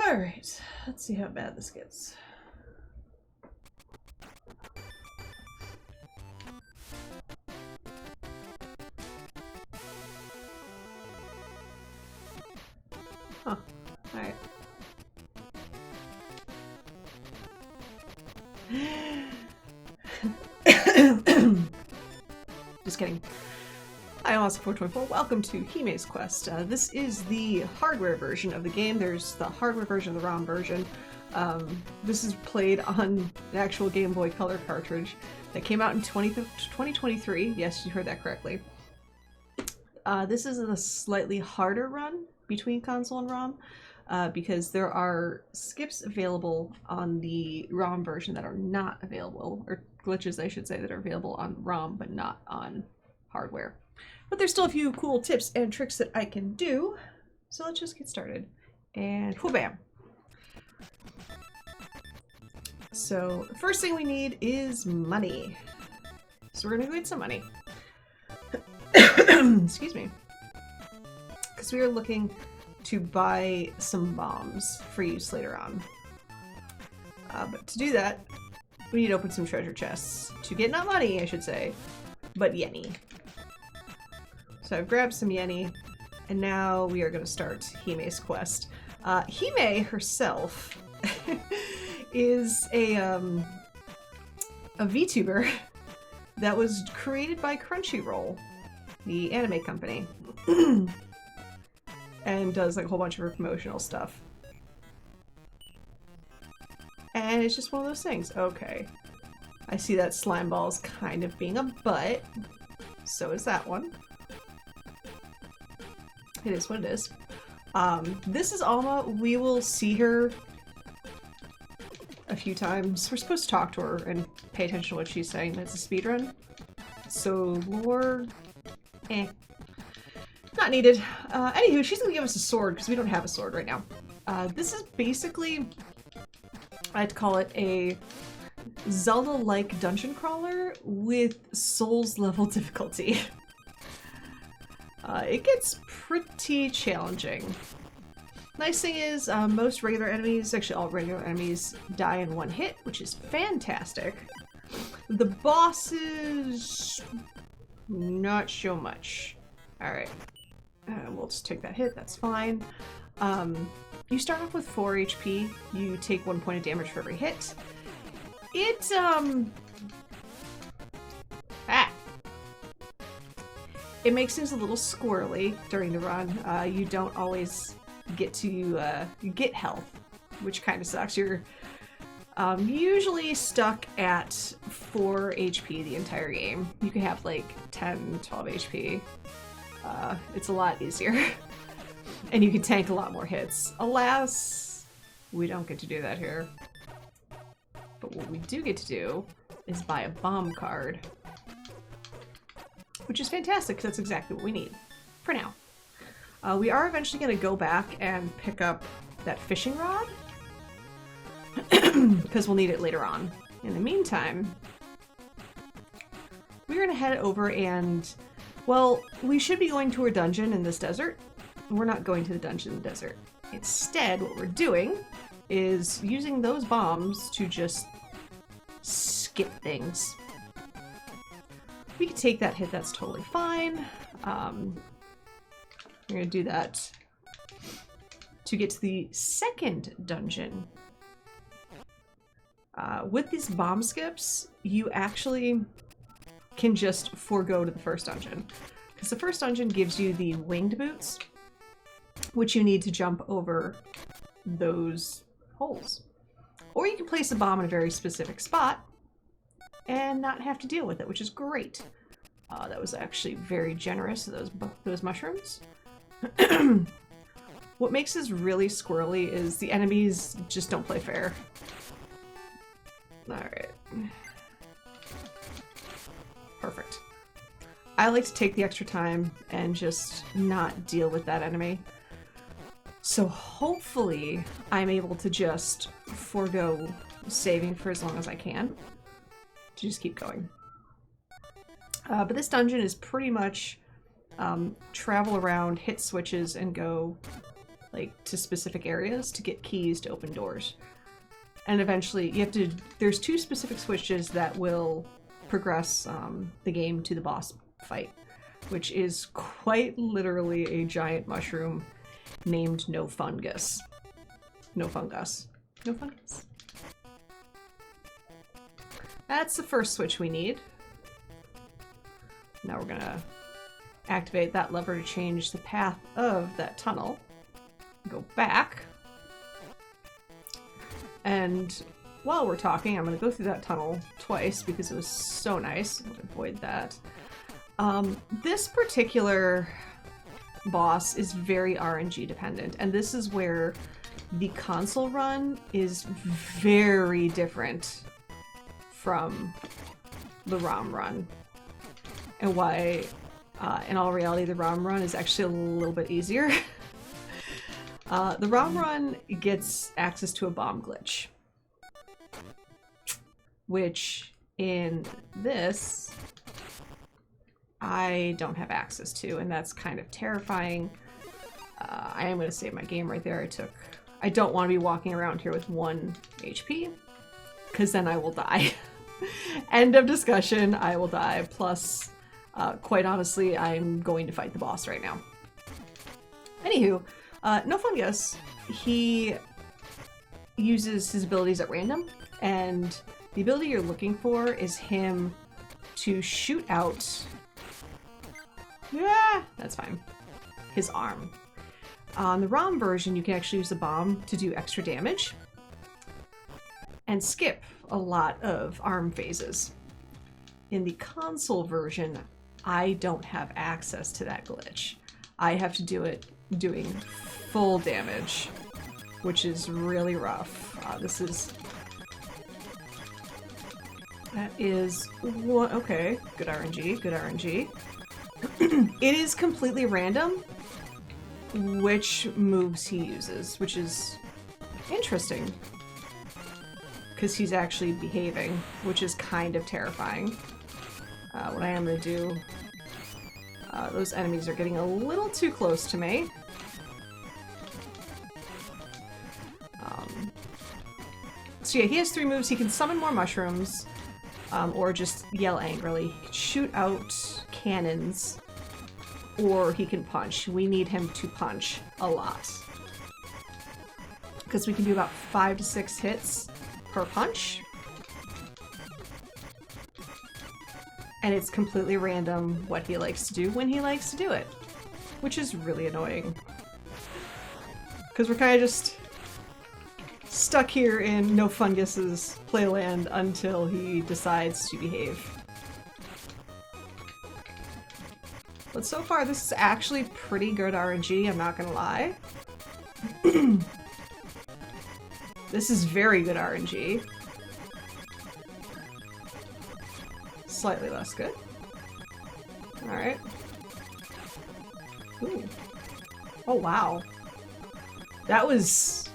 Alright, let's see how bad this gets. Huh. Alright. Just kidding. I'm also 424. Welcome to Hime's Quest. This is the hardware version of the game. There's the hardware version, the ROM version. This is played on an actual Game Boy Color cartridge that came out in 2023. Yes, you heard that correctly. This is a slightly harder run between console and ROM because there are skips available on the ROM version that are not available, or glitches I should say, that are available on ROM but not on hardware. But there's still a few cool tips and tricks that I can do. So let's just get started. And whoo-bam. So the first thing we need is money. So we're gonna go get some money. Excuse me. Because we are looking to buy some bombs for use later on. But to do that, we need to open some treasure chests. To get not money, I should say, but yenny. So I've grabbed some yenny, and now we are going to start Hime's quest. Hime herself is a VTuber that was created by Crunchyroll, the anime company, and does like a whole bunch of her promotional stuff. And it's just one of those things. Okay, I see that slime ball is kind of being a butt. So is that one. It is what it is. This is Alma. We will see her a few times. We're supposed to talk to her and pay attention to what she's saying. That's a speedrun. So, lore... not needed. Anywho, she's gonna give us a sword because we don't have a sword right now. This is basically... I'd call it a Zelda-like dungeon crawler with Souls level difficulty. It gets pretty challenging. Nice thing is, most regular enemies, actually all regular enemies, die in one hit, which is fantastic. The bosses... not so much. Alright. We'll just take that hit, that's fine. You start off with 4 HP, you take 1 point of damage for every hit. It makes things a little squirrely during the run. You don't always get to get health, which kind of sucks. You're usually stuck at 4 HP the entire game. You can have like 10, 12 HP. It's a lot easier. And you can tank a lot more hits. Alas, we don't get to do that here. But what we do get to do is buy a bomb card. Which is fantastic, because that's exactly what we need. For now. We are eventually going to go back and pick up that fishing rod. Because we'll need it later on. In the meantime, we're going to head over and... well, we should be going to a dungeon in this desert. We're not going to the dungeon in the desert. Instead, what we're doing is using those bombs to just skip things. We can take that hit, that's totally fine. We're gonna do that to get to the second dungeon. With these bomb skips, you actually can just forego to the first dungeon. Because the first dungeon gives you the winged boots, which you need to jump over those holes. Or you can place a bomb in a very specific spot and not have to deal with it, which is great. That was actually very generous of those mushrooms. What makes this really squirrely is the enemies just don't play fair. Alright. Perfect. I like to take the extra time and just not deal with that enemy. So hopefully I'm able to just forego saving for as long as I can. To just keep going. But this dungeon is pretty much travel around, hit switches, and go like to specific areas to get keys to open doors. And eventually you have to, there's 2 specific switches that will progress the game to the boss fight, which is quite literally a giant mushroom named No Fungus. No Fungus. No Fungus. That's the first switch we need. Now we're gonna activate that lever to change the path of that tunnel. Go back. And while we're talking, I'm gonna go through that tunnel twice because it was so nice. I'll avoid that. This particular boss is very RNG dependent, and this is where the console run is very different from the ROM run, and why in all reality the ROM run is actually a little bit easier. The ROM run gets access to a bomb glitch, which in this I don't have access to, and that's kind of terrifying. I am going to save my game right there. I don't want to be walking around here with 1 HP, because then I will die. End of discussion, I will die. Plus, quite honestly, I'm going to fight the boss right now. Anywho, No Fungus, he uses his abilities at random, and the ability you're looking for is him to shoot out... Yeah, that's fine. His arm. On the ROM version, you can actually use the bomb to do extra damage and skip a lot of arm phases. In the console version, I don't have access to that glitch. I have to do it doing full damage, which is really rough. That is one. Okay, good RNG, good RNG. It is completely random which moves he uses, which is interesting because he's actually behaving, which is kind of terrifying. What I am going to do, those enemies are getting a little too close to me. So yeah, he has 3 moves. He can summon more mushrooms, or just yell angrily. He can shoot out cannons, or he can punch. We need him to punch a lot, because we can do about 5 to 6 hits per punch. And it's completely random what he likes to do when he likes to do it, which is really annoying. Because we're kind of just stuck here in No Fungus's playland until he decides to behave. But so far, this is actually pretty good RNG, I'm not gonna lie. This is very good RNG. Slightly less good. Alright. Ooh. Oh wow. That was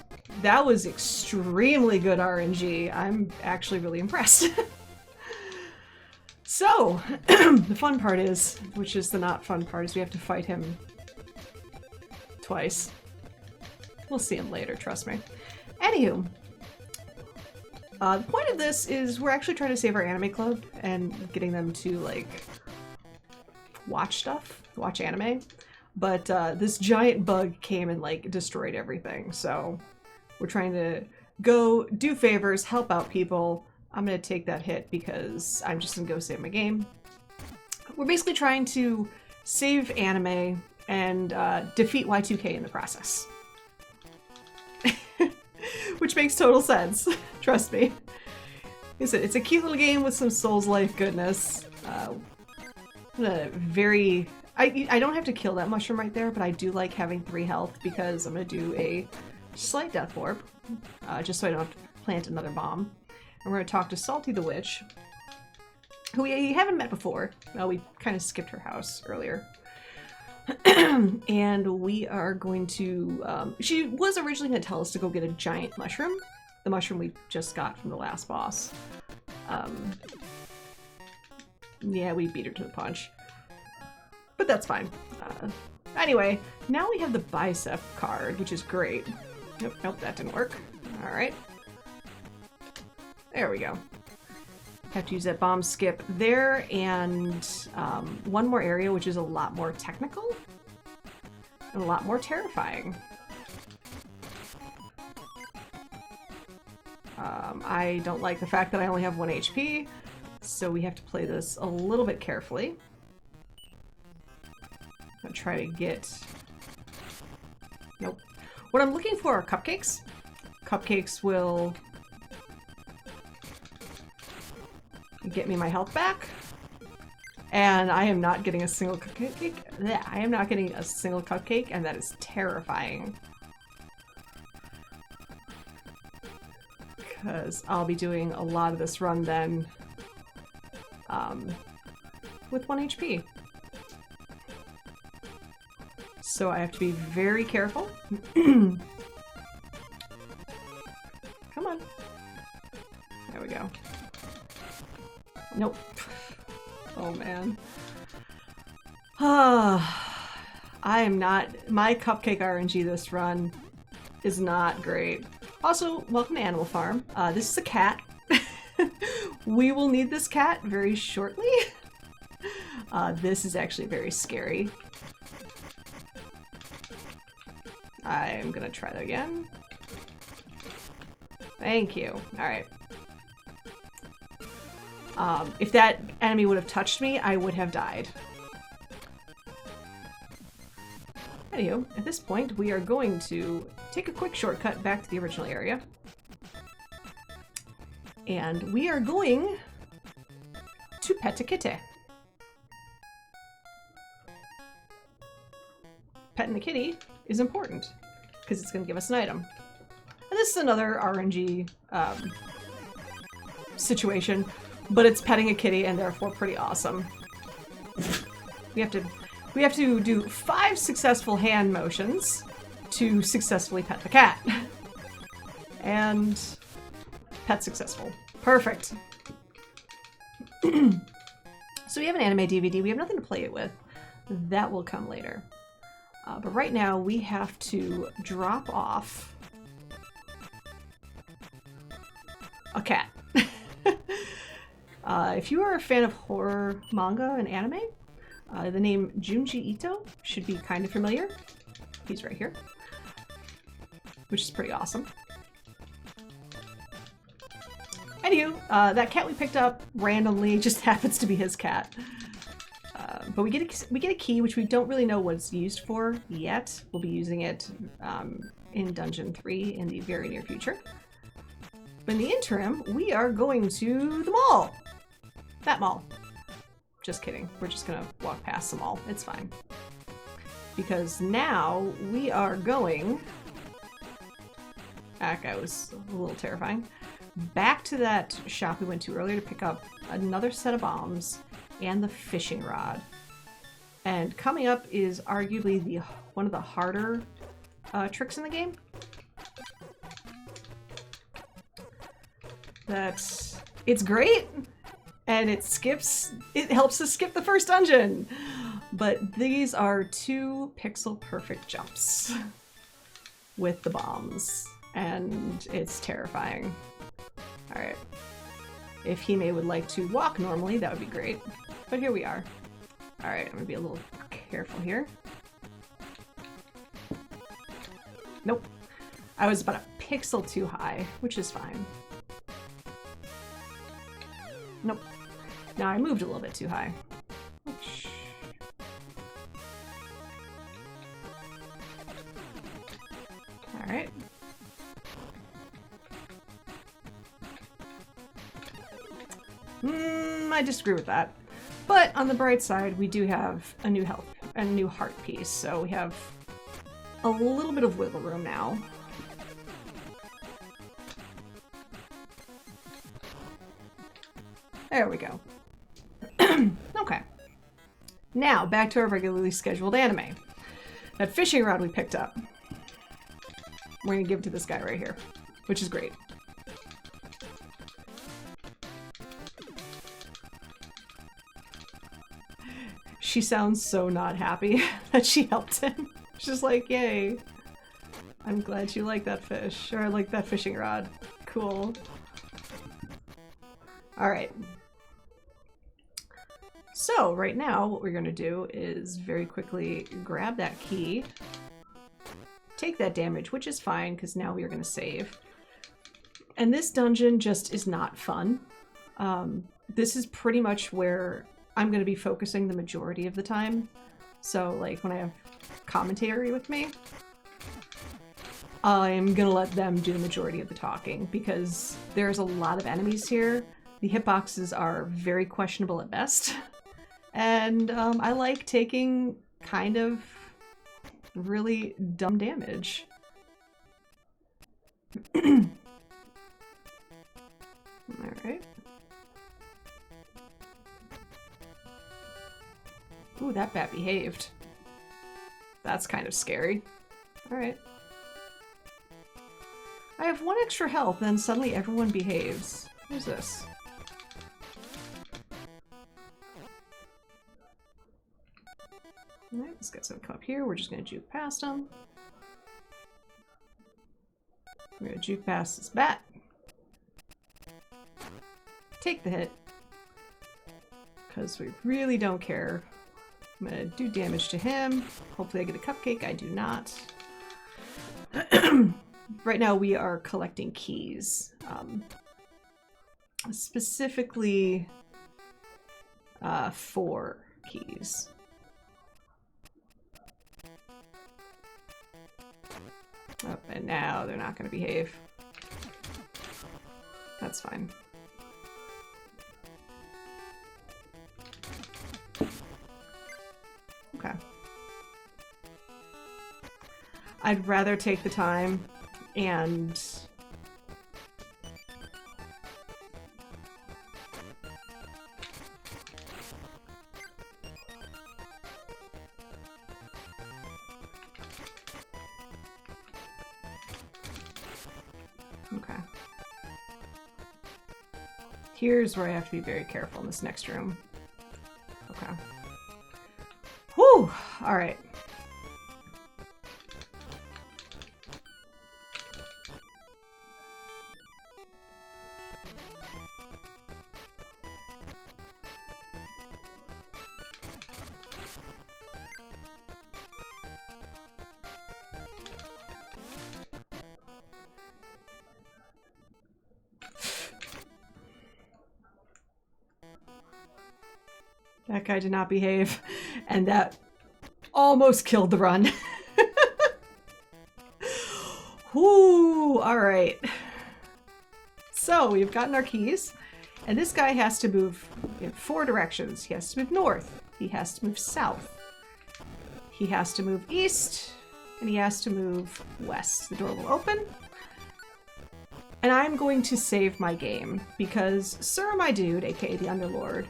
extremely good RNG. I'm actually really impressed. So, the fun part is, which is the not fun part, is we have to fight him twice. We'll see him later, trust me. Anywho, the point of this is we're actually trying to save our anime club and getting them to, like, watch stuff, watch anime. But this giant bug came and, like, destroyed everything, so we're trying to go do favors, help out people. I'm gonna take that hit because I'm just gonna go save my game. We're basically trying to save anime and defeat Y2K in the process. Which makes total sense, trust me. It's a cute little game with some Souls-like goodness. I don't have to kill that mushroom right there, but I do like having 3 health because I'm gonna do a slight death warp, just so I don't have to plant another bomb. And we're going to talk to Salty the Witch, who we haven't met before. Well, we kind of skipped her house earlier. And we are going to... she was originally going to tell us to go get a giant mushroom. The mushroom we just got from the last boss. Yeah, we beat her to the punch. But that's fine. Anyway, now we have the bicep card, which is great. Nope, nope, that didn't work. All right. There we go. Have to use that bomb skip there, and one more area, which is a lot more technical and a lot more terrifying. I don't like the fact that I only have 1 HP, so we have to play this a little bit carefully. I'm gonna try to get... Nope. What I'm looking for are cupcakes. Cupcakes will get me my health back. And I am not getting a single cupcake. Yeah, I am not getting a single cupcake, and that is terrifying. Because I'll be doing a lot of this run then with 1 HP. So I have to be very careful. Come on. There we go. Nope. Oh man. I am not... My cupcake RNG this run is not great. Also, welcome to Animal Farm. This is a cat. We will need this cat very shortly. This is actually very scary. I'm gonna try that again. Thank you. Alright. If that enemy would have touched me, I would have died. Anywho, at this point, we are going to take a quick shortcut back to the original area. And we are going to pet a kitty. Petting the kitty is important, because it's going to give us an item. And this is another RNG situation, but it's petting a kitty and therefore pretty awesome. We have to do 5 successful hand motions to successfully pet the cat. And pet successful. Perfect. So we have an anime DVD. We have nothing to play it with. That will come later. But right now we have to drop off a cat. If you are a fan of horror manga and anime, the name Junji Ito should be kind of familiar. He's right here, which is pretty awesome. Anywho, that cat we picked up randomly just happens to be his cat. But we get a key, which we don't really know what it's used for yet. We'll be using it in Dungeon 3 in the very near future. But in the interim, we are going to the mall. That mall. Just kidding. We're just gonna walk past the mall. It's fine. Because now we are going... That guy was a little terrifying. Back to that shop we went to earlier to pick up another set of bombs and the fishing rod. And coming up is arguably one of the harder tricks in the game. It's great, and it helps us skip the first dungeon. But these are 2 pixel perfect jumps with the bombs, and it's terrifying. Alright. If Hime would like to walk normally, that would be great. But here we are. Alright, I'm gonna be a little careful here. Nope. I was about a pixel too high, which is fine. Nope. Now I moved a little bit too high. Which... Alright. I disagree with that. But on the bright side, we do have a new health and a new heart piece, so we have a little bit of wiggle room now. There we go. Okay. Now, back to our regularly scheduled anime. That fishing rod we picked up, we're gonna give it to this guy right here, which is great. She sounds so not happy that she helped him. She's like, yay. I'm glad you like that fish. Or like that fishing rod. Cool. Alright. So, right now, what we're going to do is very quickly grab that key. Take that damage, which is fine, because now we are going to save. And this dungeon just is not fun. This is pretty much where I'm going to be focusing the majority of the time. So, like, when I have commentary with me, I'm going to let them do the majority of the talking, because there's a lot of enemies here. The hitboxes are very questionable at best. And I like taking kind of really dumb damage. Alright. Ooh, that bat behaved. That's kind of scary. Alright. I have 1 extra health, then suddenly everyone behaves. Who's this? Alright, this guy's gonna come up here. We're just gonna juke past him. We're gonna juke past this bat. Take the hit. Because we really don't care. I'm gonna do damage to him. Hopefully I get a cupcake. I do not. Right now we are collecting keys. Specifically 4 keys. Oh, and now they're not going to behave. That's fine. Okay. I'd rather take the time and okay. Here's where I have to be very careful in this next room. Okay. Whew! Alright. That guy did not behave, and that almost killed the run. Whoo! Alright. So, we've gotten our keys, and this guy has to move in 4 directions. He has to move north, he has to move south, he has to move east, and he has to move west. The door will open, and I'm going to save my game, because Sir My Dude, aka the Underlord,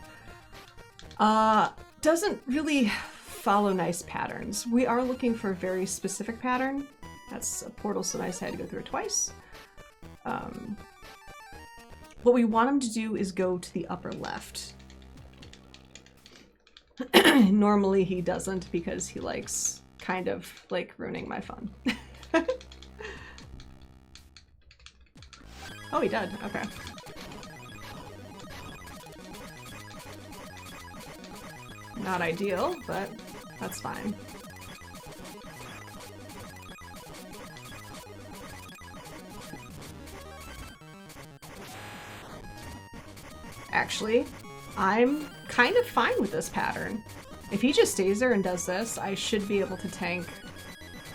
doesn't really follow nice patterns. We are looking for a very specific pattern. That's a portal, so nice I had to go through it twice. What we want him to do is go to the upper left. Normally he doesn't, because he likes kind of like ruining my fun. Oh, he did. Okay. Not ideal, but that's fine. Actually, I'm kind of fine with this pattern. If he just stays there and does this, I should be able to tank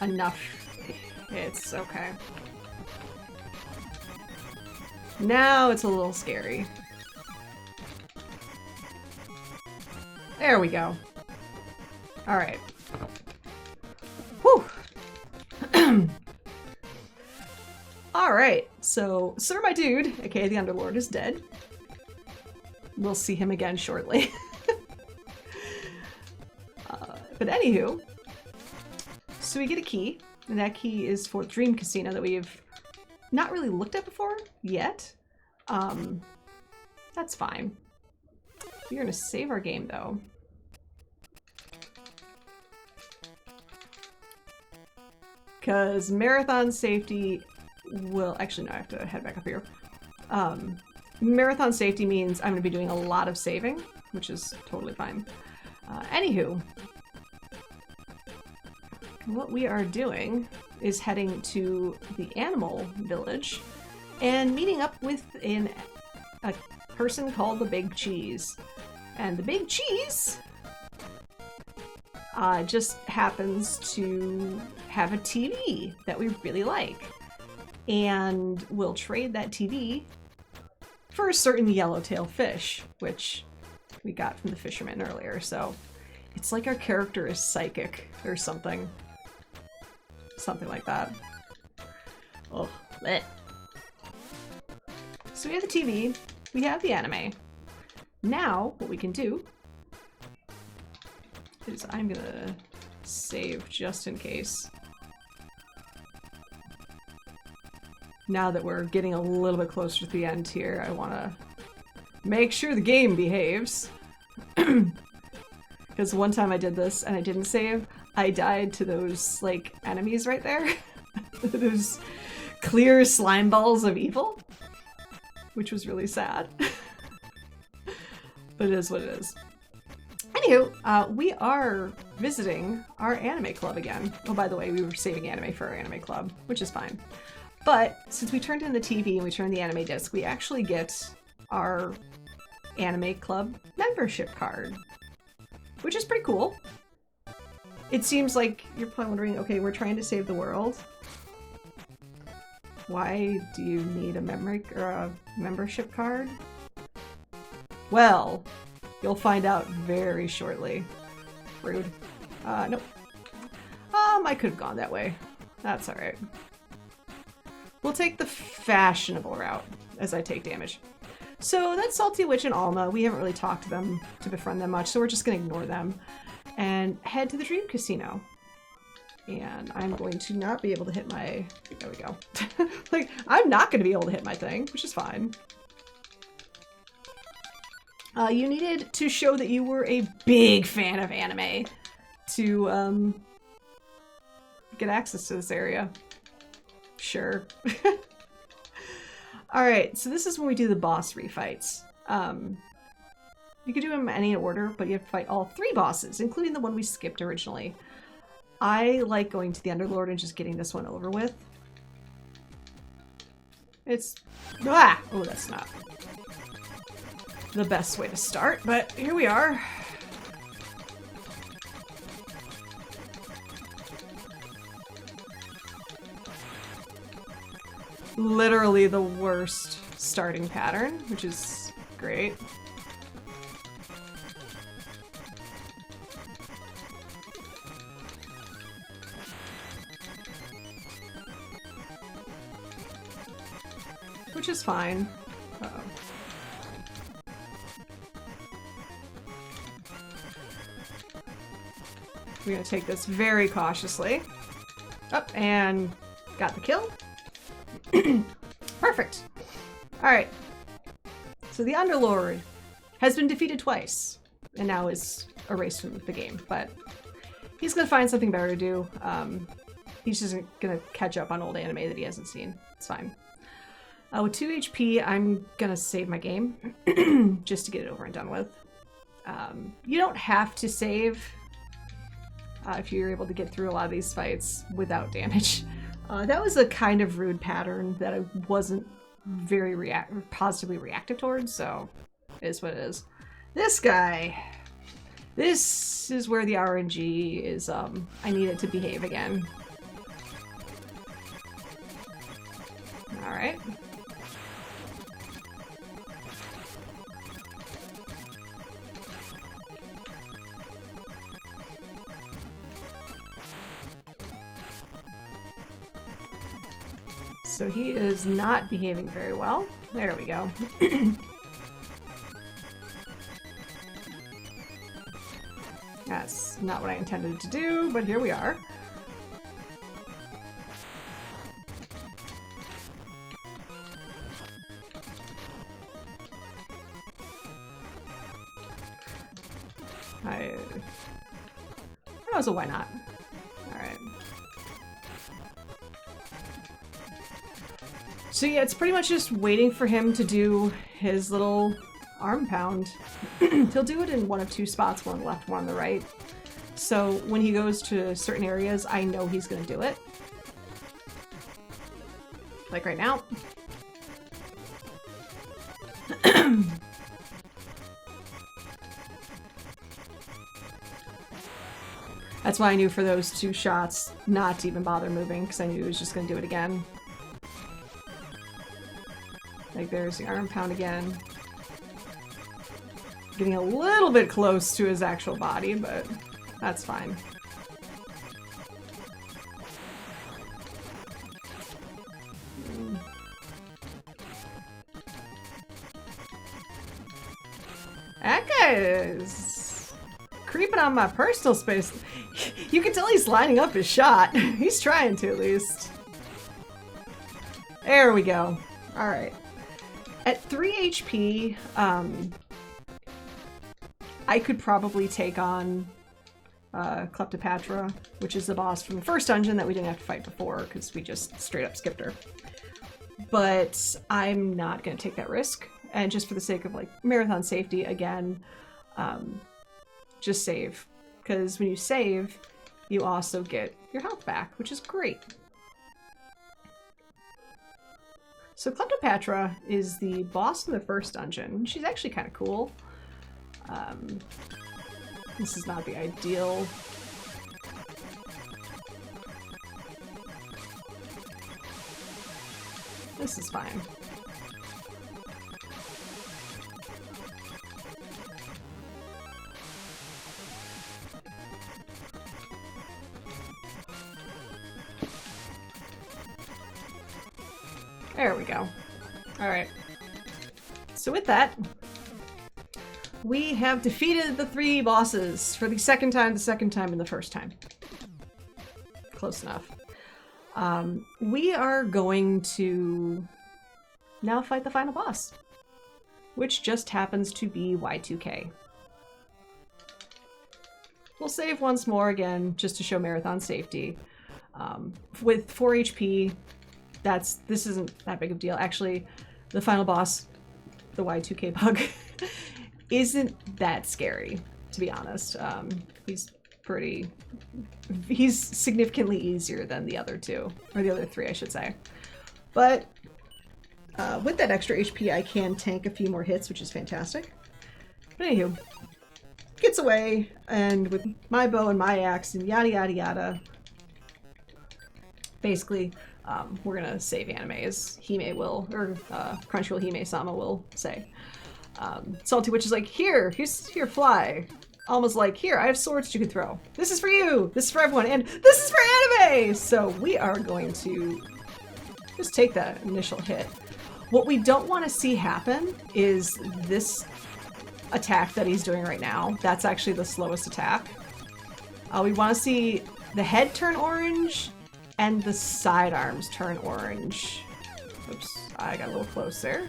enough hits. Okay. Now it's a little scary. There we go. Alright. Whew! Alright, so Sir My Dude, aka the Underlord, is dead. We'll see him again shortly. But anywho, so we get a key, and that key is for Dream Casino that we've not really looked at before yet. That's fine. We're gonna save our game though. because marathon safety will... Actually, no, I have to head back up here. Marathon safety means I'm going to be doing a lot of saving, which is totally fine. Anywho, what we are doing is heading to the animal village and meeting up with a person called the Big Cheese. And the Big Cheese just happens to have a TV that we really like. And we'll trade that TV for a certain yellowtail fish, which we got from the fisherman earlier. So it's like our character is psychic or something. Something like that. Oh, bleh. So we have the TV, we have the anime. Now, what we can do is I'm gonna save just in case. Now that we're getting a little bit closer to the end here, I want to make sure the game behaves. Because one time I did this and I didn't save, I died to those, like, enemies right there. Those clear slime balls of evil. Which was really sad. But it is what it is. Anywho, we are visiting our anime club again. Oh, by the way, we were saving anime for our anime club, which is fine. But since we turned in the TV and we turned the anime disc, we actually get our anime club membership card, which is pretty cool. It seems like you're probably wondering, okay, we're trying to save the world. Why do you need a membership card? Well, you'll find out very shortly. Rude. Nope. I could have gone that way. That's alright. We'll take the fashionable route as I take damage. So that's Salty Witch and Alma. We haven't really talked to them to befriend them much, so we're just going to ignore them and head to the Dream Casino. And I'm going to not be able to hit my... There we go. Like, I'm not going to be able to hit my thing, which is fine. You needed to show that you were a big fan of anime to get access to this area. Sure. Alright, so this is when we do the boss refights. You can do them in any order, but you have to fight all 3 bosses, including the one we skipped originally. I like going to the Underlord and just getting this one over with. It's... Ah! Oh, that's not the best way to start, but here we are. Literally the worst starting pattern, which is great. Which is fine. Uh-oh. We're gonna take this very cautiously. Up, and got the kill. Perfect. Alright. So the Underlord has been defeated twice, and now is erased from the game, but he's gonna find something better to do. He's just gonna catch up on old anime that he hasn't seen. It's fine. With 2 HP, I'm gonna save my game, just to get it over and done with. You don't have to save if you're able to get through a lot of these fights without damage. That was a kind of rude pattern that I wasn't very positively reactive towards, so it is what it is. This guy. This is where the RNG is, I need it to behave again. Alright. So he is not behaving very well. There we go. That's not what I intended to do, but here we are. Oh, so why not? Alright. So yeah, it's pretty much just waiting for him to do his little arm pound. He'll do it in one of two spots, one on the left, one on the right. So when he goes to certain areas, I know he's gonna do it. Like right now. That's why I knew for those two shots not to even bother moving, because I knew he was just gonna do it again. Like there's the arm pound again. Getting a little bit close to his actual body, but that's fine. That guy is creeping on my personal space. You can tell he's lining up his shot. He's trying to, at least. There we go. Alright. At 3 HP, I could probably take on Kleptopatra, which is the boss from the first dungeon that we didn't have to fight before, because we just straight up skipped her. But I'm not going to take that risk. And just for the sake of like marathon safety, again, just save. Because when you save, you also get your health back, which is great. So Kleptopatra is the boss in the first dungeon. She's actually kind of cool. This is not the ideal. This is fine. There we go. Alright. So with that, we have defeated the 3 bosses for the second time, and the first time. Close enough. We are going to now fight the final boss, which just happens to be Y2K. We'll save once more again, just to show marathon safety. With 4 HP, this isn't that big of a deal. Actually, the final boss, the Y2K bug, isn't that scary, to be honest. He's significantly easier than the other 2, or the other 3, I should say. But with that extra HP, I can tank a few more hits, which is fantastic. But anywho, gets away, and with my bow and my axe and yada yada yada, basically, we're gonna save anime, as Hime will, or Crunchyroll Hime-sama will say. Salty Witch is like, here, fly. Almost like, here, I have swords you can throw. This is for you, this is for everyone, and this is for anime! So we are going to just take that initial hit. What we don't want to see happen is this attack that he's doing right now. That's actually the slowest attack. We want to see the head turn orange and the sidearms turn orange. Oops, I got a little close there.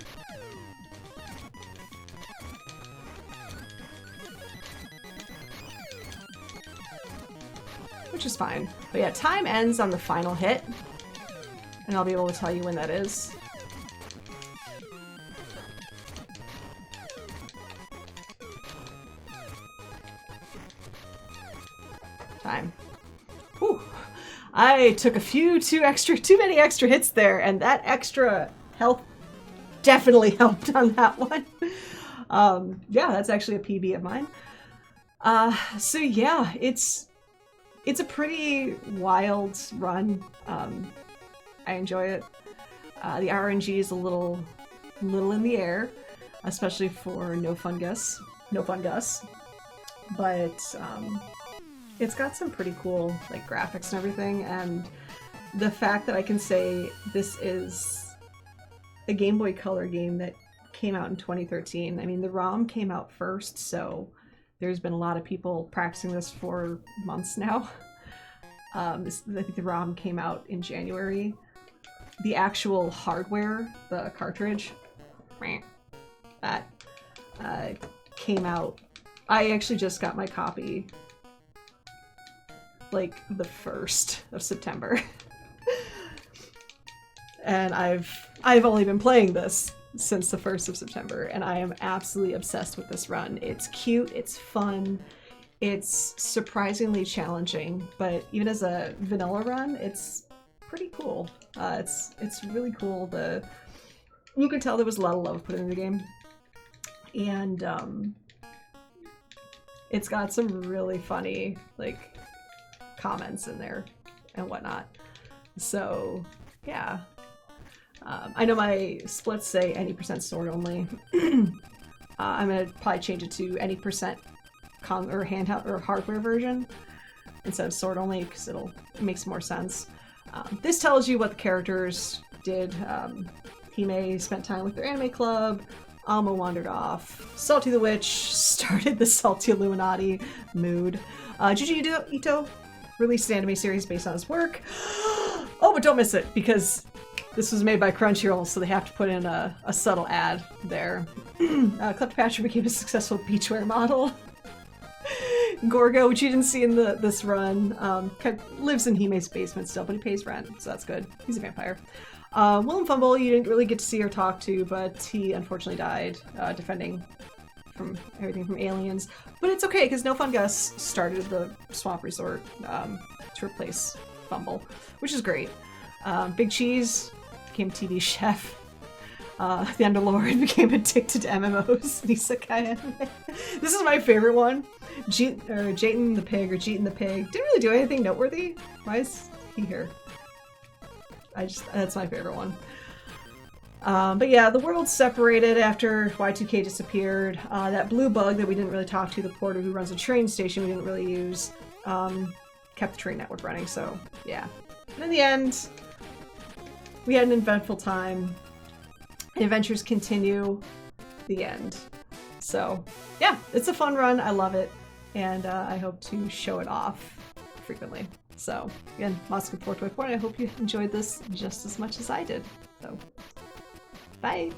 Which is fine. But yeah, time ends on the final hit, and I'll be able to tell you when that is. Time. Whew. I took a few too many extra hits there, and that extra health definitely helped on that one. Yeah, that's actually a PB of mine. So yeah, it's a pretty wild run. I enjoy it. The RNG is a little in the air, especially for No Fun Gus. But it's got some pretty cool like graphics and everything, and the fact that I can say this is a Game Boy Color game that came out in 2013. I mean, the ROM came out first, so there's been a lot of people practicing this for months now. I think the ROM came out in January. The actual hardware, the cartridge, that came out. I actually just got my copy like the 1st of September. and I've only been playing this since the 1st of September, and I am absolutely obsessed with this run. It's cute, it's fun, it's surprisingly challenging, but even as a vanilla run, it's pretty cool. It's really cool. You can tell there was a lot of love put into the game, and it's got some really funny like comments in there and whatnot. So yeah. I know my splits say any % sword only. I'm gonna probably change it to any % or handheld or hardware version instead of sword only because it makes more sense. This tells you what the characters did. Hime spent time with their anime club. Alma wandered off. Salty the Witch started the Salty Illuminati mood. Juji Ito released an anime series based on his work. Oh, but don't miss it because this was made by Crunchyroll, so they have to put in a subtle ad there. Cleopatra became a successful beachwear model. Gorgo, which you didn't see in this run, lives in Hime's basement still, but he pays rent, so that's good. He's a vampire. Willem Fumble, you didn't really get to see or talk to, but he unfortunately died defending from everything from aliens. But it's okay, because No Fun Gus started the Swamp Resort to replace Fumble, which is great. Big Cheese became TV chef. The Underlord became addicted to MMOs and isekai anime. This is my favorite one. Jayton the Pig, or Jeeton the Pig. Didn't really do anything noteworthy. Why is he here? That's my favorite one. But yeah, the world separated after Y2K disappeared. That blue bug that we didn't really talk to, the porter who runs a train station we didn't really use, kept the train network running, so yeah. And in the end, we had an eventful time. Adventures continue. The end. So yeah, it's a fun run. I love it, and I hope to show it off frequently. So again, Moscow 424, and I hope you enjoyed this just as much as I did. So bye.